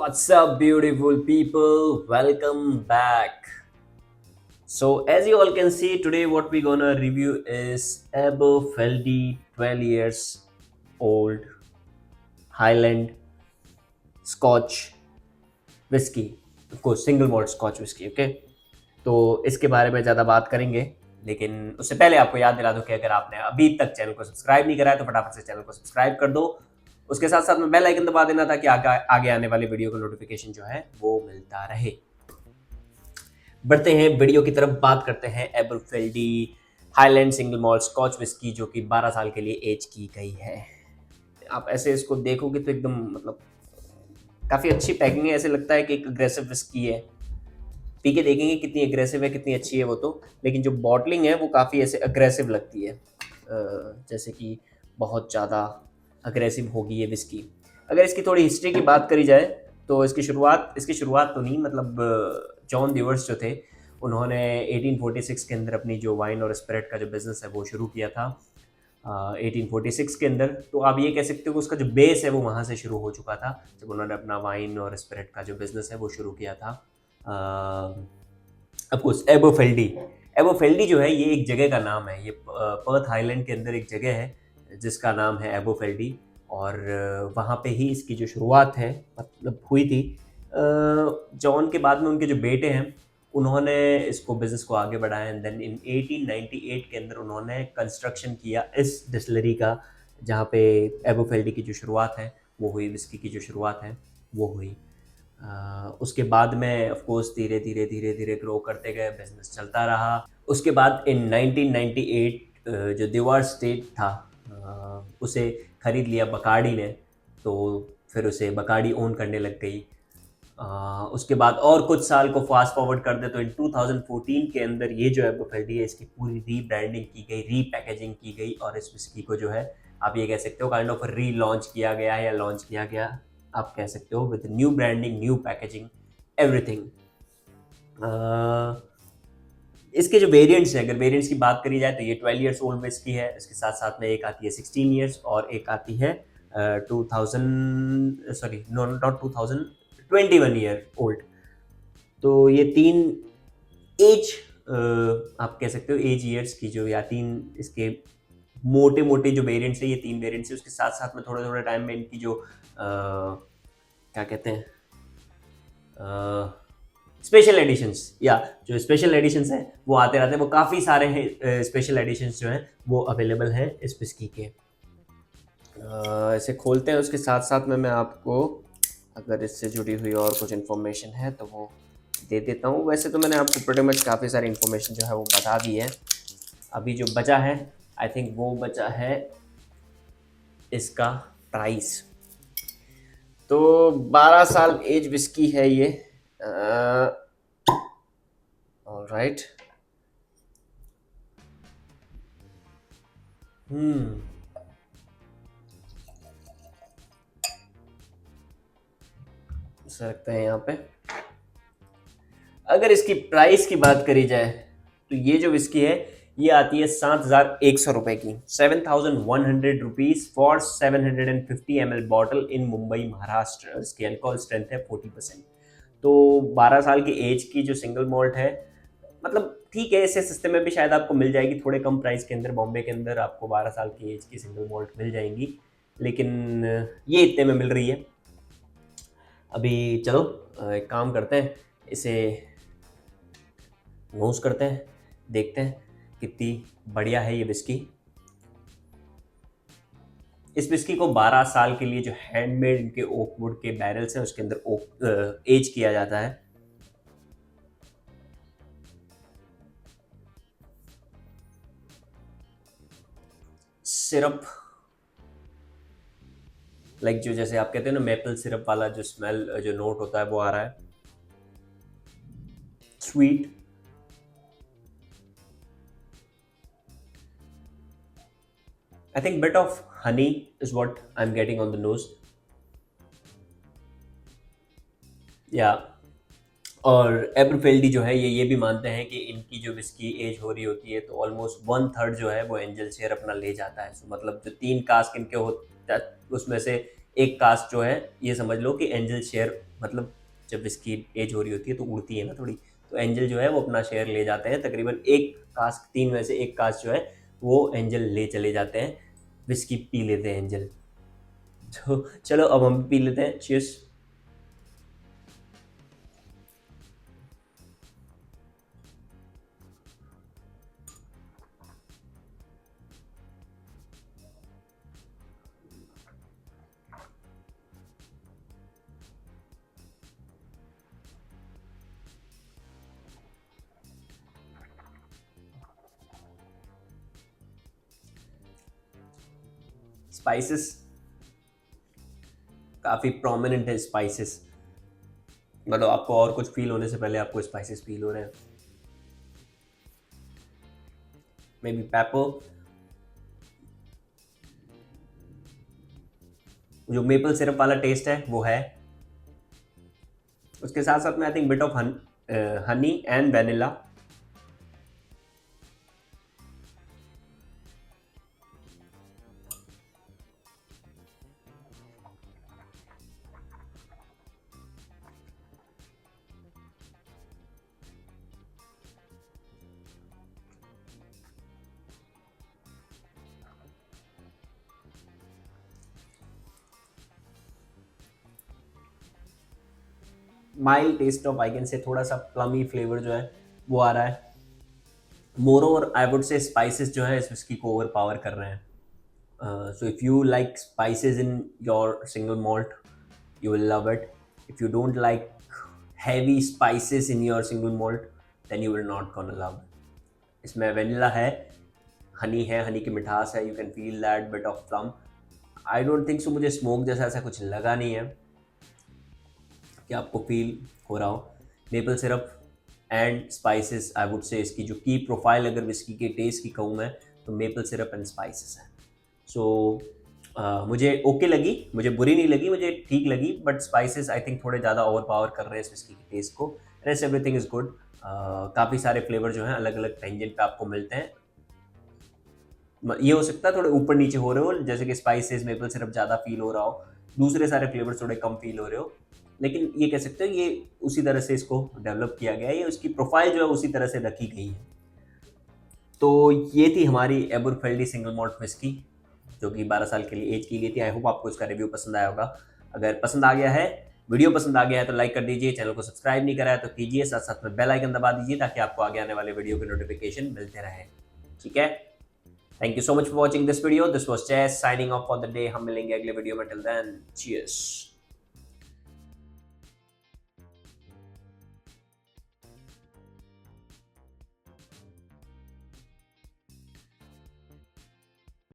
What's up, beautiful people? Welcome back. So, as you all can see, today what we're gonna review is Aberfeldy 12 years old Highland Scotch whiskey. Of course, single malt Scotch whiskey, okay? तो इसके बारे में ज़्यादा बात करेंगे, लेकिन उससे पहले आपको याद दिला दूं कि अगर आपने अभी तक चैनल को सब्सक्राइब नहीं करा है तो फटाफट से चैनल को सब्सक्राइब कर दो। उसके साथ साथ में बेल आइकन दबा देना ताकि आगे आने वाली वीडियो का नोटिफिकेशन जो है वो मिलता रहे। बढ़ते हैं वीडियो की तरफ, बात करते हैं Aberfeldy Highland single malt Scotch whisky जो कि 12 साल के लिए एज की गई है। आप ऐसे इसको देखोगे तो एकदम मतलब काफ़ी अच्छी पैकिंग है, ऐसे लगता है कि एक अग्रेसिव विस्की है। पी के देखेंगे कितनी अग्रेसिव है, कितनी अच्छी है वो तो, लेकिन जो बॉटलिंग है वो काफ़ी ऐसे अग्रेसिव लगती है, जैसे कि बहुत ज़्यादा अग्रेसिव होगी ये विस्की। अगर इसकी थोड़ी हिस्ट्री की बात करी जाए तो इसकी शुरुआत तो नहीं, मतलब जॉन ड्यूअर्स जो थे उन्होंने 1846 के अंदर अपनी जो वाइन और स्पिरिट का जो बिज़नेस है वो शुरू किया था। 1846 के अंदर, तो आप ये कह सकते हो कि उसका जो बेस है वो वहाँ से शुरू हो चुका था जब उन्होंने अपना वाइन और स्पिरिट का जो बिज़नेस है वो शुरू किया था। अफकोर्स एबोफेल्डी जो है ये एक जगह का नाम है। ये पर्थ आइलैंड के अंदर एक जगह है जिसका नाम है एबोफेल्डी, और वहाँ पे ही इसकी जो शुरुआत है मतलब हुई थी। जॉन के बाद में उनके जो बेटे हैं उन्होंने इसको बिज़नेस को आगे बढ़ाया, एंड देन इन 1898 के अंदर उन्होंने कंस्ट्रक्शन किया इस डिस्टिलरी का, जहाँ पे एबोफेल्डी की जो शुरुआत है वो हुई, विस्की की जो शुरुआत है वो हुई। उसके बाद में ऑफ कोर्स धीरे धीरे धीरे धीरे ग्रो करते गए, बिजनेस चलता रहा। उसके बाद इन 1998 जो दीवार स्टेट था उसे खरीद लिया बकार्डी ने, तो फिर उसे बकार्डी ओन करने लग गई। उसके बाद और कुछ साल को फास्ट फॉरवर्ड कर दे तो इन 2014 के अंदर ये जो एबोफेल्डी है इसकी पूरी रीब्रांडिंग की गई, रीपैकेजिंग की गई, और इस विस्की को जो है आप ये कह सकते हो काइंड ऑफ री लॉन्च किया गया या लॉन्च किया गया, आप कह सकते हो, with new branding, new packaging, everything. इसके जो वेरिएंट्स हैं, अगर वेरिएंट्स की बात करी जाए तो ये 12 ईयर्स ओल्ड विस्की है। इसके साथ साथ में एक आती है 16 ईयर्स और एक आती है 2000, सॉरी नॉट 2000, 21 ईयर ओल्ड। तो ये तीन एज, आप कह सकते हो एज ईयर्स की जो, या तीन इसके मोटे मोटे जो वेरिएंट्स है, ये तीन वेरिएंट्स है। उसके साथ साथ में थोड़े थोड़े टाइम में इनकी जो क्या कहते हैं, स्पेशल एडिशंस, या जो स्पेशल एडिशंस हैं वो आते रहते हैं। वो काफ़ी सारे हैं स्पेशल एडिशंस जो हैं वो अवेलेबल हैं इस विस्की के। इसे खोलते हैं, उसके साथ साथ में मैं आपको अगर इससे जुड़ी हुई और कुछ इन्फॉर्मेशन है तो वो दे देता हूँ। वैसे तो मैंने आपको प्रीटी मच काफ़ी सारी इन्फॉर्मेशन जो है वो बता दी है। अभी जो बचा है, आई थिंक वो बचा है इसका प्राइस। तो 12 साल एज विस्की है ये। ऑलराइट। सकते हैं यहाँ पे, अगर इसकी प्राइस की बात करी जाए तो ये जो विस्की है ये आती है 7,100 रुपए की, 7,100 rupees for 750 ml bottle in Mumbai Maharashtra. इसकी अल्कोहल स्ट्रेंथ है 40%। तो 12 साल की एज की जो सिंगल मॉल्ट है, मतलब ठीक है, इससे सस्ते में भी शायद आपको मिल जाएगी, थोड़े कम प्राइस के अंदर बॉम्बे के अंदर आपको 12 साल की एज की सिंगल मॉल्ट मिल जाएंगी, लेकिन ये इतने में मिल रही है। अभी चलो एक काम करते हैं, इसे नोज करते हैं, देखते हैं कितनी बढ़िया है ये विस्की। इस विस्की को 12 साल के लिए जो हैंडमेड इनके ओक वुड के बैरल्स हैं उसके अंदर ओक एज किया जाता है। सिरप, लाइक जो जैसे आप कहते हैं ना मेपल सिरप वाला जो स्मेल, जो नोट होता है वो आ रहा है। Sweet, I think bit of honey is what I'm getting on the nose. Yeah. और एब्रफेल्डी जो है ये भी मानते हैं कि इनकी जो विस्की एज हो रही होती है तो ऑलमोस्ट 1/3 जो है वो एंजल शेयर अपना ले जाता है। सो मतलब जो 3 कास्ट इनके होता उसमें से एक कास्ट जो है ये समझ लो कि एंजल शेयर मतलब जब विस्की एज हो रही होती है तो उड़ती है ना थोड़ी, तो एंजल जो है वो अपना शेयर ले जाते हैं, तकरीबन एक कास्क, 3 में से एक कास्क जो है वो एंजल ले चले जाते हैं, विस्की पी लेते हैं एंजल। तो चलो अब हम पी लेते हैं, चीयर्स। स्पाइसेस काफ़ी प्रोमिनेंट है, स्पाइसेस मतलब आपको और कुछ फील होने से पहले आपको स्पाइसेस फील हो रहे हैं। मे बी पेपर, जो मेपल सिरप वाला टेस्ट है वो है, उसके साथ साथ में I think bit of honey and vanilla. Mild taste of, I can say थोड़ा सा प्लमी फ्लेवर जो है वो आ रहा है। More over I would say spices जो है इस विस्की को ओवर पावर कर रहे हैं। So if you like spices in your single malt, you will love it. If you don't like heavy spices in your single malt, then you will not gonna love it. इसमें vanilla है, हनी है, हनी की मिठास है, you can feel that bit of plum. I don't think so, मुझे smoke जैसा ऐसा कुछ लगा नहीं है कि आपको फील हो रहा हो। Maple syrup and spices, I would say इसकी जो की प्रोफाइल अगर विस्की के टेस्ट की कहूँ मैं, तो मेपल सिरप एंड स्पाइसेस है। सो मुझे ओके लगी, मुझे बुरी नहीं लगी, मुझे ठीक लगी, बट स्पाइसेस आई थिंक थोड़े ज़्यादा ओवर पावर कर रहे हैं इस विस्की के टेस्ट को। Rest everything is good. काफ़ी सारे फ्लेवर जो हैं अलग अलग टेंजेंट पे आपको मिलते हैं। ये हो सकता है थोड़े ऊपर नीचे हो रहे हो, जैसे कि स्पाइसेस मेपल सिरप ज़्यादा फील हो रहा हो, दूसरे सारे फ्लेवर्स थोड़े कम फील हो रहे हो, लेकिन ये कह सकते हो ये उसी तरह से इसको डेवलप किया गया है, ये उसकी प्रोफाइल जो है उसी तरह से रखी गई है। तो ये थी हमारी एबरफेल्डी सिंगल मॉल्ट विस्की, जो कि 12 साल के लिए एज की गई थी। आई होप आपको इसका रिव्यू पसंद आया होगा। अगर पसंद आ गया है, वीडियो पसंद आ गया है तो लाइक कर दीजिए, चैनल को सब्सक्राइब नहीं करा है तो कीजिए, साथ साथ में बेल आइकन दबा दीजिए ताकि आपको आगे आने वाले वीडियो के नोटिफिकेशन मिलते रहे। ठीक है, thank you so much for watching this video. This was Chase signing off for the day. हम मिलेंगे अगले वीडियो में, टिल देन चीयर्स।